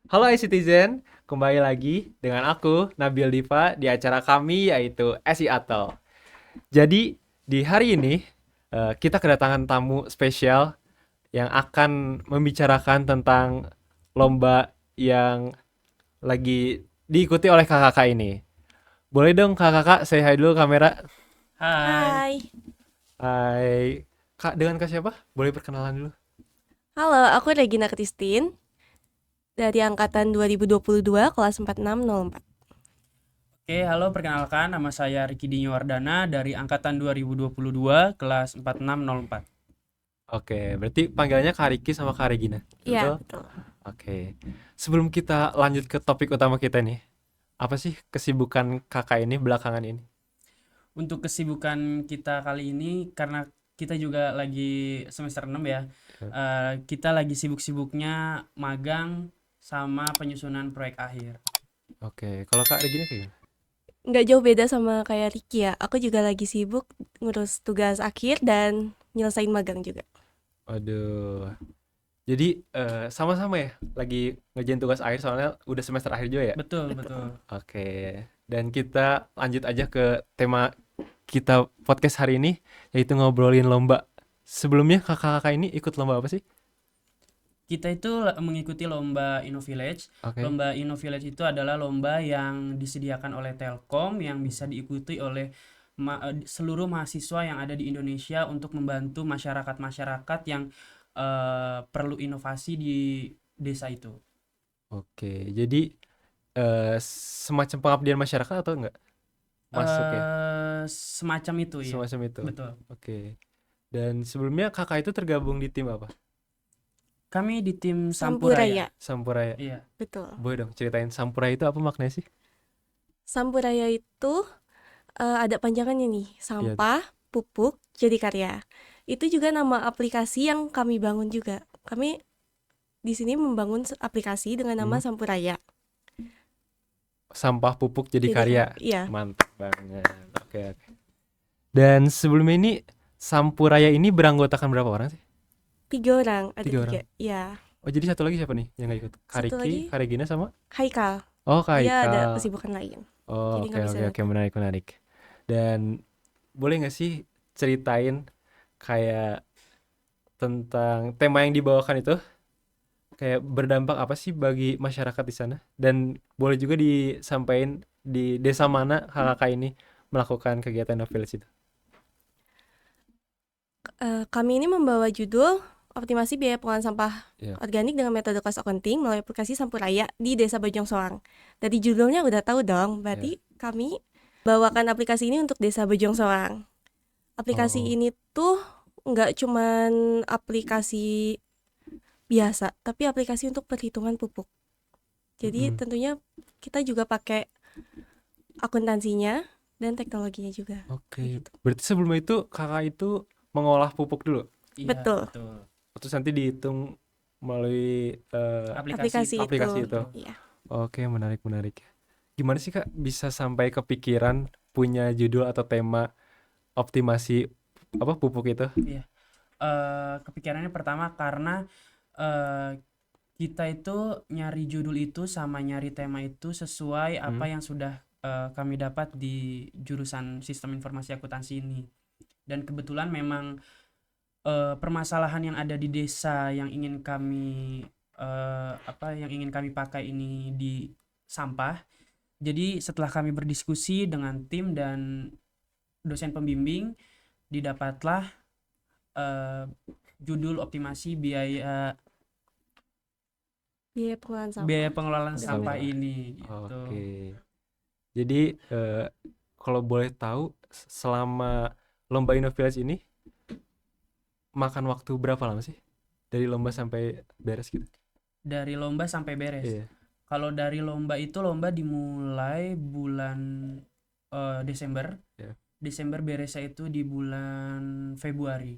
Halo iCitizen, kembali lagi dengan aku Nabil Diva di acara kami yaitu SI Atel. Jadi di hari ini kita kedatangan tamu spesial yang akan membicarakan tentang lomba yang lagi diikuti oleh kakak-kakak ini. Boleh dong kakak-kakak say hi dulu kamera. Hai, Hai, Hai. Kak, dengan kak siapa? Boleh perkenalan dulu. halo, aku Regina Christine dari angkatan 2022 kelas 4604. oke halo perkenalkan nama saya Riki Dinyo Wardana dari angkatan 2022 kelas 4604. Oke, berarti panggilannya Kak Riki sama Kak Regina. Iya, Betul? betul. Oke. Sebelum kita lanjut ke topik utama kita nih, apa sih kesibukan kakak ini belakangan ini? Untuk kesibukan kita kali ini karena kita juga lagi semester 6 ya. Kita lagi sibuk-sibuknya magang sama penyusunan proyek akhir. Oke, kalau Kak Regina kayak gimana? Nggak jauh beda sama kayak Ricky ya. Aku juga lagi sibuk ngurus tugas akhir dan nyelesain magang juga. Waduh. Jadi sama-sama ya, lagi ngerjain tugas akhir soalnya udah semester akhir juga ya. Betul, Betul. betul. Oke. Dan kita lanjut aja ke tema kita podcast hari ini, yaitu ngobrolin lomba. Sebelumnya kakak-kakak ini ikut lomba apa sih? Kita itu mengikuti lomba InnoVillage. Oke. Lomba InnoVillage itu adalah lomba yang disediakan oleh Telkom yang bisa diikuti oleh seluruh mahasiswa yang ada di Indonesia untuk membantu masyarakat-masyarakat yang perlu inovasi di desa itu. Oke. Jadi semacam pengabdian masyarakat atau enggak? Masuk ya? Semacam itu ya. Semacam itu. Betul. Oke. Dan sebelumnya kakak itu tergabung di tim apa? Kami di tim Sampuraya. Sampuraya, Sampuraya. Iya. betul. Boleh dong ceritain Sampuraya itu apa maknanya sih? Sampuraya itu ada panjangannya nih, Iya. sampah, pupuk, jadi karya. Itu juga nama aplikasi yang kami bangun juga. Kami di sini membangun aplikasi dengan nama Hmm. Sampuraya. Sampah pupuk jadi Jadi karya. iya, Mantap banget. Oke, oke. Dan sebelumnya ini Sampuraya ini beranggotakan berapa orang sih? 3 orang, ada Tiga orang. 3. Ya, Oh, jadi satu lagi siapa nih yang nggak ikut? satu Kariki, lagi Karegina sama? Haikal. Oh, Kak Dia ada Haikal. kesibukan lain. Oh, Jadi oke nggak bisa oke oke, datang. menarik menarik. Dan boleh nggak sih ceritain kayak tentang tema yang dibawakan itu? Kayak berdampak apa sih bagi masyarakat di sana? Dan boleh juga disampaikan di desa mana kakak ini melakukan kegiatan no village itu. Kami ini membawa judul optimasi biaya pengolahan sampah Iya. organik dengan metode cost accounting melalui aplikasi Sampuraya di Desa Bojong Soang. Dari judulnya udah tahu dong, Iya. berarti kami bawakan aplikasi ini untuk Desa Bojong Soang. Aplikasi Oh. ini tuh nggak cuman aplikasi biasa, tapi aplikasi untuk perhitungan pupuk. Jadi Mm-mm. tentunya kita juga pakai akuntansinya dan teknologinya juga. Kayak Oke. gitu. Berarti sebelum itu kakak itu mengolah pupuk dulu. Iya, Betul. betul. Terus nanti dihitung melalui Aplikasi Aplikasi itu. itu. aplikasi itu. Betul. Iya. Oke, menarik menarik. Gimana sih kak bisa sampai kepikiran punya judul atau tema optimasi apa pupuk itu? Iya. Kepikirannya pertama karena eh, kita itu nyari judul itu sama nyari tema itu sesuai Hmm? apa yang sudah kami dapat di jurusan Sistem Informasi Akuntansi ini. Dan kebetulan memang permasalahan yang ada di desa yang ingin kami yang ingin kami pakai ini di sampah. Jadi setelah kami berdiskusi dengan tim dan dosen pembimbing, didapatlah eh, judul optimasi Biaya pengolahan biaya sampah pengelolaan dengan sampah Sampah. metode. ini gitu. Oke. Jadi kalau boleh tahu selama lomba Innovillage ini makan waktu berapa lama sih? Dari lomba sampai beres gitu. Dari lomba sampai beres. Iya. Kalau dari lomba itu lomba dimulai bulan Desember. Ya. Desember beresnya itu di bulan Februari.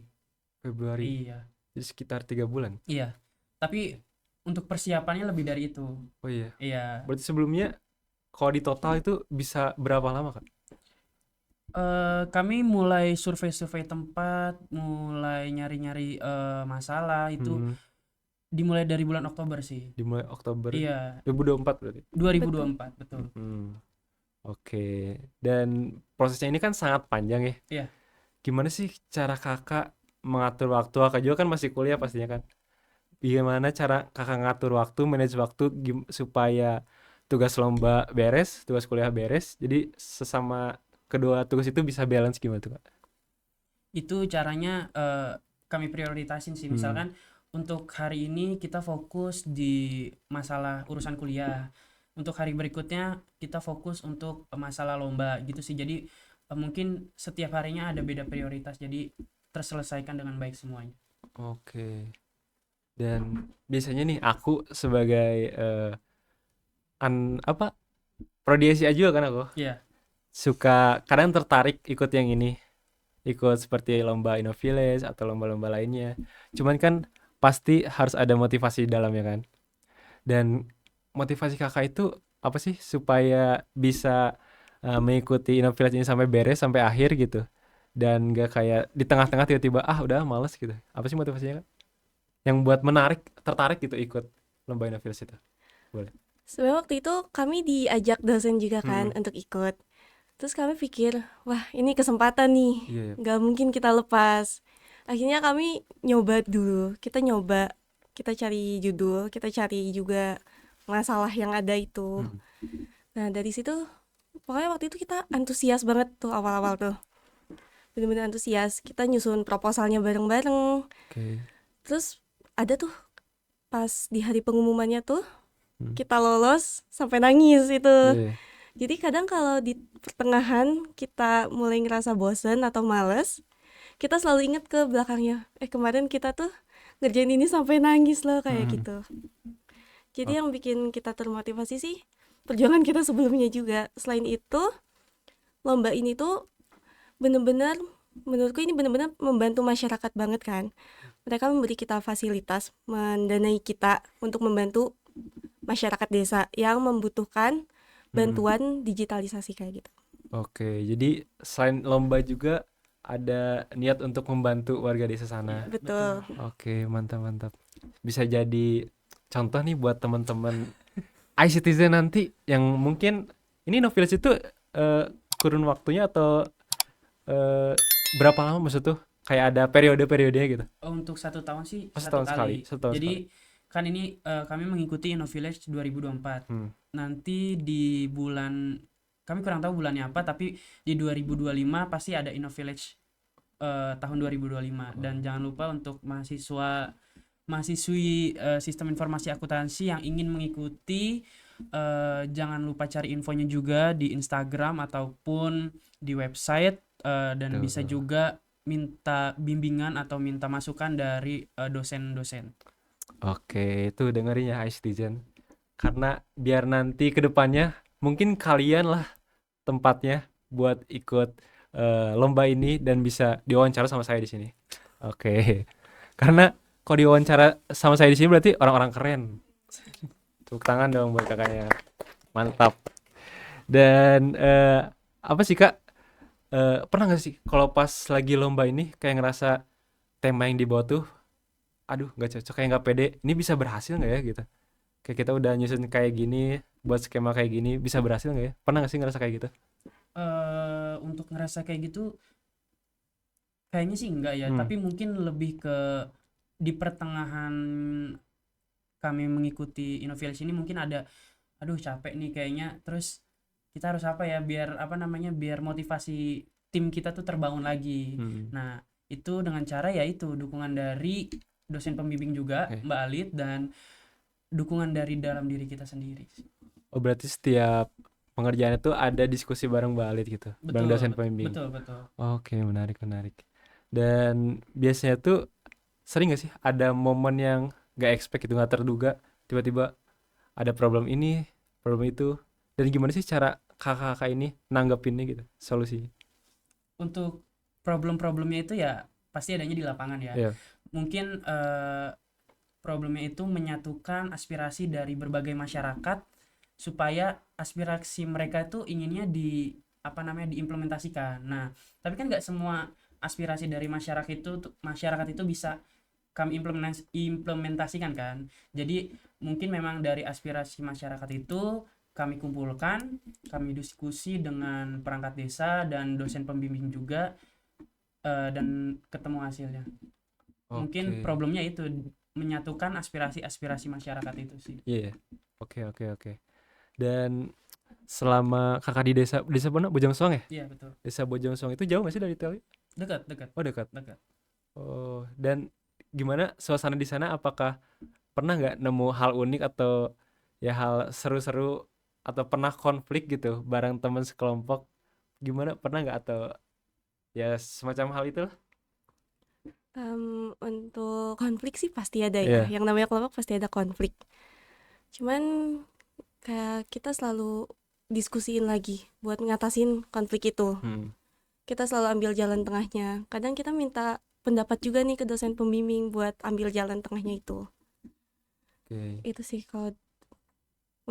Februari. Iya, Jadi sekitar 3 bulan. iya. Tapi untuk persiapannya lebih dari itu. Oh iya. Iya. Berarti sebelumnya kalau di total itu bisa berapa lama kak? Kami mulai survei-survei tempat, mulai nyari-nyari masalah itu Hmm. Dimulai dari bulan Oktober sih. Dimulai Oktober Iya, 2024 berarti. 2024 betul. Oke. Dan prosesnya ini kan sangat panjang ya. Iya. Gimana sih cara kakak mengatur waktu? Kakak juga kan masih kuliah pastinya kan. Gimana cara kakak ngatur waktu, manage waktu supaya tugas lomba beres, tugas kuliah beres. Jadi sesama kedua tugas itu bisa balance gimana tuh, Kak? Itu caranya kami prioritasin sih. Misalkan untuk hari ini kita fokus di masalah urusan kuliah. Untuk hari berikutnya kita fokus untuk masalah lomba gitu sih. Jadi mungkin setiap harinya ada beda prioritas. Jadi terselesaikan dengan baik semuanya. Oke. Dan biasanya nih aku sebagai prodiasi juga kan aku. Iya. Suka kadang tertarik ikut yang ini. Ikut seperti lomba InnoVillage atau lomba-lomba lainnya. Cuman kan pasti harus ada motivasi di dalamnya kan. Dan motivasi kakak itu apa sih supaya bisa mengikuti InnoVillage ini sampai beres sampai akhir gitu. Dan gak kayak di tengah-tengah tiba-tiba udah males gitu. Apa sih motivasinya, Kak? Yang buat tertarik gitu ikut lomba InnoVillage itu. Boleh. Sebenarnya waktu itu kami diajak dosen juga kan untuk ikut. Terus kami pikir, wah ini kesempatan nih, Iya, iya. nggak mungkin kita lepas. Akhirnya kami nyoba dulu, kita cari judul, kita cari juga masalah yang ada itu. Nah dari situ, pokoknya waktu itu kita antusias banget tuh awal-awal tuh. Bener-bener antusias, kita nyusun proposalnya bareng-bareng. Oke. Terus ada tuh pas di hari pengumumannya tuh, kita lolos sampai nangis itu. Iya. Jadi kadang kalau di pertengahan kita mulai ngerasa bosen atau males, kita selalu ingat ke belakangnya. Kemarin kita tuh ngerjain ini sampai nangis loh kayak gitu. Jadi yang bikin kita termotivasi sih perjuangan kita sebelumnya juga. Selain itu, lomba ini tuh bener-bener menurutku ini bener-bener membantu masyarakat banget kan. Mereka memberi kita fasilitas, mendanai kita untuk membantu masyarakat desa yang membutuhkan bantuan digitalisasi kayak gitu. Oke, jadi selain lomba juga ada niat untuk membantu warga desa sana. Betul. Oke, mantap. Bisa jadi contoh nih buat teman-teman iCitizen nanti yang mungkin ini InnoVillage itu kurun waktunya atau berapa lama maksud tuh? Kayak ada periode-periodenya gitu. Untuk 1 tahun sih Oh, 1 setahun kali. sekali, setahun Jadi kan ini kami mengikuti InnoVillage 2024. Nanti di bulan, kami kurang tahu bulannya apa, tapi di 2025 pasti ada InnoVillage tahun 2025. Dan jangan lupa untuk mahasiswi sistem informasi akuntansi yang ingin mengikuti, jangan lupa cari infonya juga di Instagram ataupun di website, dan bisa juga minta bimbingan atau minta masukan dari dosen-dosen. Oke, itu dengerin ya iCitizen. Karena biar nanti ke depannya mungkin kalian lah tempatnya buat ikut lomba ini dan bisa diwawancara sama saya di sini. Oke. Karena kalau diwawancara sama saya di sini berarti orang-orang keren. Tepuk tangan dong buat kakaknya. Mantap. Dan apa sih, Kak? Pernah gak sih kalau pas lagi lomba ini kayak ngerasa tema yang dibawa tuh aduh nggak cocok, kayak nggak pede, ini bisa berhasil nggak ya gitu, kayak kita udah nyusun kayak gini, buat skema kayak gini, bisa berhasil nggak ya? Pernah nggak sih ngerasa kayak gitu? Untuk ngerasa kayak gitu kayaknya sih enggak ya, tapi mungkin lebih ke di pertengahan kami mengikuti InnoVillage ini mungkin ada aduh capek nih kayaknya, terus kita harus apa ya biar biar motivasi tim kita tuh terbangun lagi. Nah itu dengan cara yaitu dukungan dari dosen pembimbing juga, Mbak Alit, dan dukungan dari dalam diri kita sendiri. Oh berarti setiap pengerjaan itu ada diskusi bareng Mbak Alit gitu, bareng dosen pembimbing. Betul. Oke, menarik. Dan biasanya tuh sering gak sih ada momen yang gak expect gitu, gak terduga, tiba-tiba ada problem ini, problem itu, dan gimana sih cara kakak-kakak ini nanggepinnya gitu, solusinya? Untuk problem-problemnya itu ya pasti adanya di lapangan ya. Mungkin problemnya itu menyatukan aspirasi dari berbagai masyarakat supaya aspirasi mereka itu inginnya diimplementasikan. Nah, tapi kan nggak semua aspirasi dari masyarakat itu bisa kami implementasikan kan. Jadi mungkin memang dari aspirasi masyarakat itu kami kumpulkan, kami diskusi dengan perangkat desa dan dosen pembimbing juga, dan ketemu hasilnya. Mungkin Oke. problemnya itu menyatukan aspirasi-aspirasi masyarakat itu sih. Iya. Oke, oke, oke. Dan selama kakak di desa mana? Bojong Soang ya? Iya betul. Desa Bojong Soang itu jauh nggak sih dari Tel? Dekat, dekat, Oh, dekat. dekat. Oh, dan gimana suasana di sana? Apakah pernah nggak nemu hal unik atau ya hal seru-seru atau pernah konflik gitu bareng teman sekelompok? Gimana? Pernah nggak atau ya semacam hal itu lah? Untuk konflik sih pasti ada ya, Iya. yang namanya kelompok pasti ada konflik. Cuman kayak kita selalu diskusiin lagi buat ngatasin konflik itu. Hmm. Kita selalu ambil jalan tengahnya. Kadang kita minta pendapat juga nih ke dosen pembimbing buat ambil jalan tengahnya itu. Oke. Itu sih kalau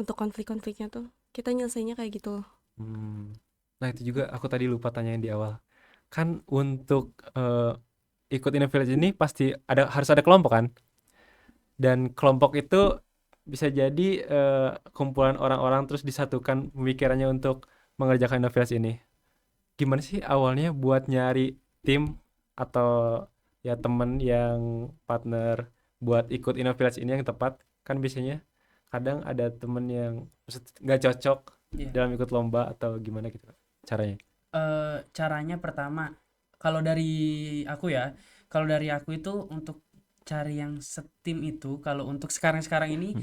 untuk konflik-konfliknya tuh kita nyelesainnya kayak gitu. Hmm. Nah, itu juga aku tadi lupa tanyain di awal. Kan untuk ikut Inner Village ini pasti harus ada kelompok kan? Dan kelompok itu bisa jadi kumpulan orang-orang terus disatukan pemikirannya untuk mengerjakan Inner Village ini. Gimana sih awalnya buat nyari tim atau ya temen yang partner buat ikut Inner Village ini yang tepat? Kan biasanya kadang ada temen yang nggak cocok Iya. dalam ikut lomba atau gimana gitu caranya. Caranya pertama, kalau dari aku itu untuk cari yang setim itu, kalau untuk sekarang ini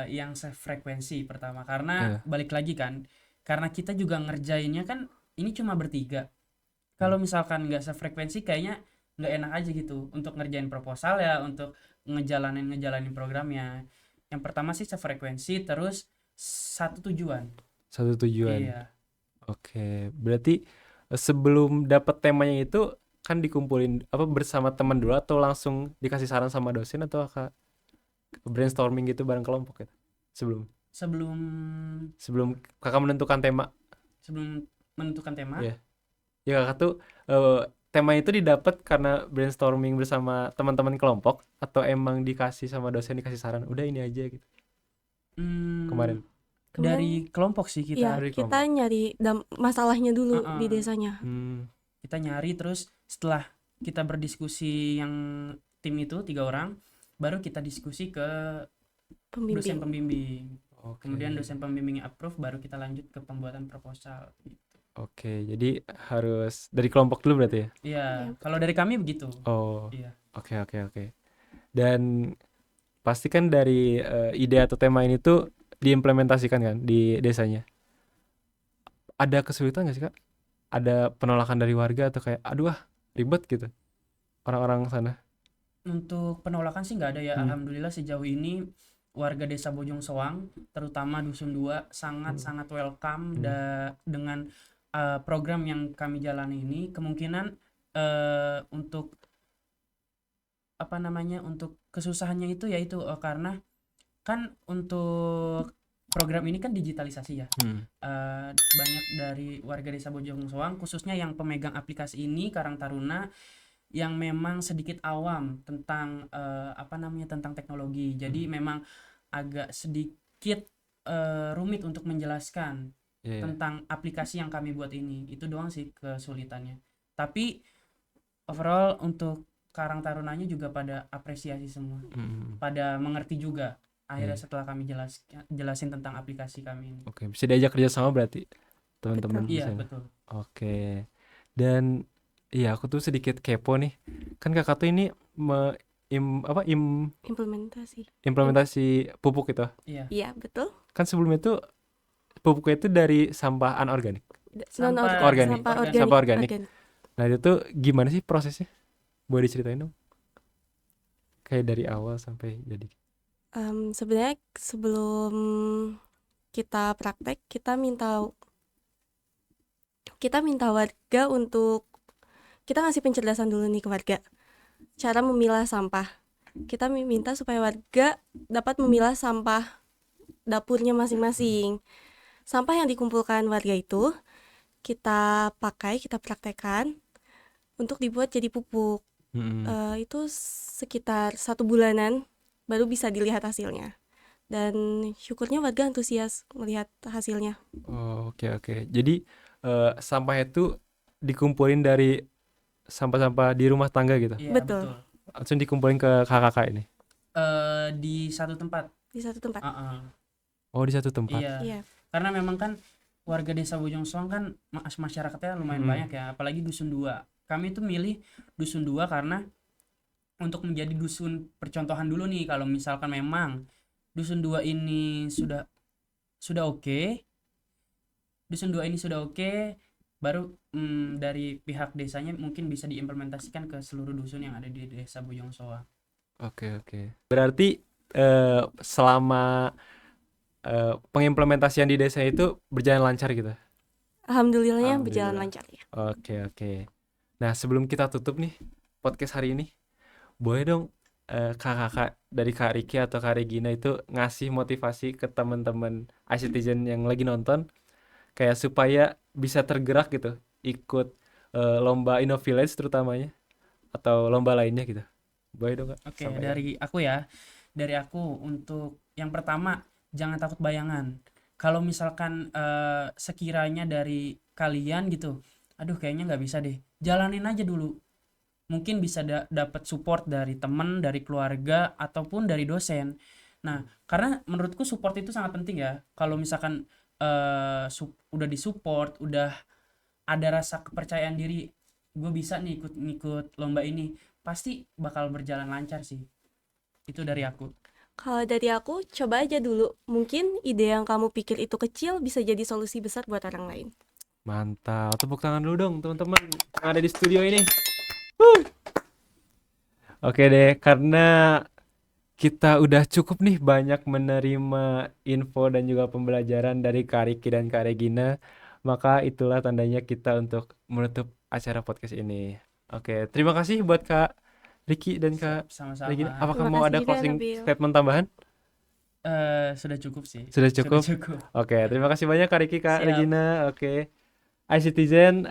yang sefrekuensi pertama, karena balik lagi kan, karena kita juga ngerjainnya kan ini cuma bertiga. Kalau misalkan nggak sefrekuensi kayaknya nggak enak aja gitu untuk ngerjain proposal ya, untuk ngejalanin programnya. Yang pertama sih sefrekuensi, terus satu tujuan. Satu tujuan. Iya. Oke, berarti sebelum dapat temanya itu kan dikumpulin apa bersama teman dulu atau langsung dikasih saran sama dosen atau brainstorming gitu bareng kelompok gitu Sebelum kakak menentukan tema. menentukan tema, Iya. Ya kakak tuh tema itu didapat karena brainstorming bersama teman-teman kelompok atau emang dikasih sama dosen dikasih saran udah ini aja gitu kemarin. dari kelompok sih Iya, kita. Dari kita nyari masalahnya dulu di desanya. Kita nyari, terus setelah kita berdiskusi yang tim itu 3 orang, baru kita diskusi ke dosen pembimbing. Oke. Kemudian dosen pembimbingnya approve, baru kita lanjut ke pembuatan proposal gitu. Oke, jadi harus dari kelompok dulu berarti ya? Iya, kalau dari kami begitu. Oh. Iya. Oke. Dan pasti kan dari ide atau tema ini tuh diimplementasikan kan di desanya. Ada kesulitan nggak sih Kak? Ada penolakan dari warga atau kayak aduh ribet gitu orang-orang sana? Untuk penolakan sih nggak ada ya. Alhamdulillah sejauh ini warga desa Bojong Soang, terutama Dusun 2, sangat-sangat welcome dengan program yang kami jalani ini. Kemungkinan untuk untuk kesusahannya itu yaitu karena kan untuk program ini kan digitalisasi ya. Banyak dari warga desa Bojong Soang, khususnya yang pemegang aplikasi ini, Karang Taruna, yang memang sedikit awam tentang tentang teknologi. Jadi memang agak sedikit rumit untuk menjelaskan tentang aplikasi yang kami buat ini. Itu doang sih kesulitannya. Tapi overall untuk Karang Tarunanya juga pada apresiasi semua. Pada mengerti juga akhirnya setelah kami jelasin tentang aplikasi kami ini. Oke, bisa diajak kerja sama berarti teman-teman di Iya, sana. betul. Oke. Dan iya aku tuh sedikit kepo nih. Kan kakak tuh ini implementasi pupuk itu. Iya, betul. Kan sebelumnya tuh pupuknya itu dari sampah anorganik. Sampah organik. Nah itu tuh gimana sih prosesnya? Boleh diceritain dong? Kayak dari awal sampai jadi. Sebenarnya sebelum kita praktek, kita minta warga untuk kita ngasih penjelasan dulu nih ke warga cara memilah sampah. Kita minta supaya warga dapat memilah sampah dapurnya masing-masing. Sampah yang dikumpulkan warga itu kita praktekkan untuk dibuat jadi pupuk. Itu sekitar 1 bulanan baru bisa dilihat hasilnya. Dan syukurnya warga antusias melihat hasilnya. Oh, oke. Jadi sampah itu dikumpulin dari sampah-sampah di rumah tangga gitu. Iya, Betul. betul. Langsung dikumpulin ke kakak ini. Di satu tempat. Di satu tempat. Heeh. Oh, di satu tempat. Iya. Iya. Karena memang kan warga desa Bojong Soang kan masyarakatnya lumayan banyak ya, apalagi dusun 2. Kami tuh milih dusun 2 karena untuk menjadi dusun percontohan dulu nih, kalau misalkan memang dusun 2 ini sudah oke, dusun 2 ini sudah oke, baru dari pihak desanya mungkin bisa diimplementasikan ke seluruh dusun yang ada di desa Bojong Soang. Oke. Berarti selama pengimplementasian di desa itu berjalan lancar gitu. Alhamdulillahnya berjalan Alhamdulillah. lancar ya. Oke. Nah, sebelum kita tutup nih podcast hari ini, boleh dong kakak dari Kak Riki atau Kak Regina itu ngasih motivasi ke teman-teman iCitizen yang lagi nonton, kayak supaya bisa tergerak gitu, ikut lomba InnoVillage terutamanya atau lomba lainnya gitu. Boleh dong Kak? Oke, Sampaikan. dari aku ya. Dari aku untuk yang pertama, jangan takut bayangan. Kalau misalkan sekiranya dari kalian gitu, aduh kayaknya nggak bisa deh. Jalanin aja dulu. Mungkin bisa dapat support dari teman, dari keluarga, ataupun dari dosen. Nah, karena menurutku support itu sangat penting ya. Kalau misalkan udah disupport, udah ada rasa kepercayaan diri, gue bisa nih ikut lomba ini, pasti bakal berjalan lancar sih. Itu dari aku. Kalau dari aku, coba aja dulu. Mungkin ide yang kamu pikir itu kecil bisa jadi solusi besar buat orang lain. Mantap. Tepuk tangan dulu dong teman-teman yang ada di studio ini. Oke deh, karena kita udah cukup nih banyak menerima info dan juga pembelajaran dari Kak Riki dan Kak Regina, maka itulah tandanya kita untuk menutup acara podcast ini. Oke, terima kasih buat Kak Riki dan Kak Regina. Sama-sama. Apakah Terima mau kasih ada juga, closing Nabil. statement tambahan? Sudah cukup sih. Sudah cukup? cukup. Oke, terima kasih banyak Kak Riki, Kak Siap. Regina. Oke. iCitizen,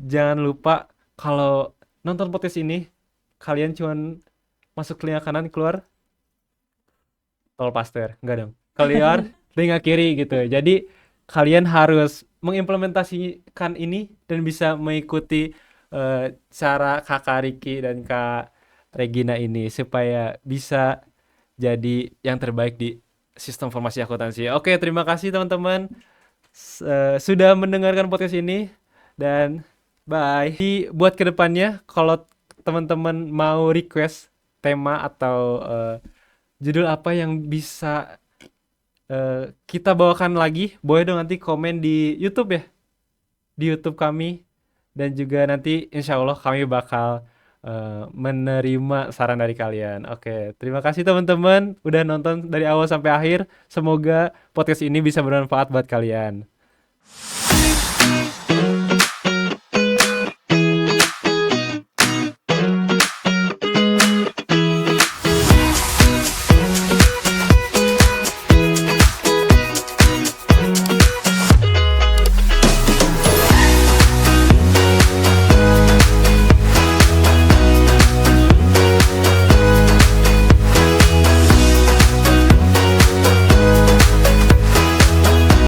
jangan lupa kalau nonton podcast ini, kalian cuman masuk telinga kanan, keluar tol Paster. Enggak dong. Keluar telinga kiri gitu. Jadi kalian harus mengimplementasikan ini dan bisa mengikuti cara Kakak Riki dan Kak Regina ini supaya bisa jadi yang terbaik di sistem informasi akuntansi. Oke, terima kasih teman-teman sudah mendengarkan podcast ini dan bye. Buat kedepannya kalau teman-teman mau request tema atau judul apa yang bisa kita bawakan lagi, boleh dong nanti komen di YouTube ya, di YouTube kami, dan juga nanti insya Allah kami bakal menerima saran dari kalian. Oke, terima kasih teman-teman udah nonton dari awal sampai akhir. Semoga podcast ini bisa bermanfaat buat kalian.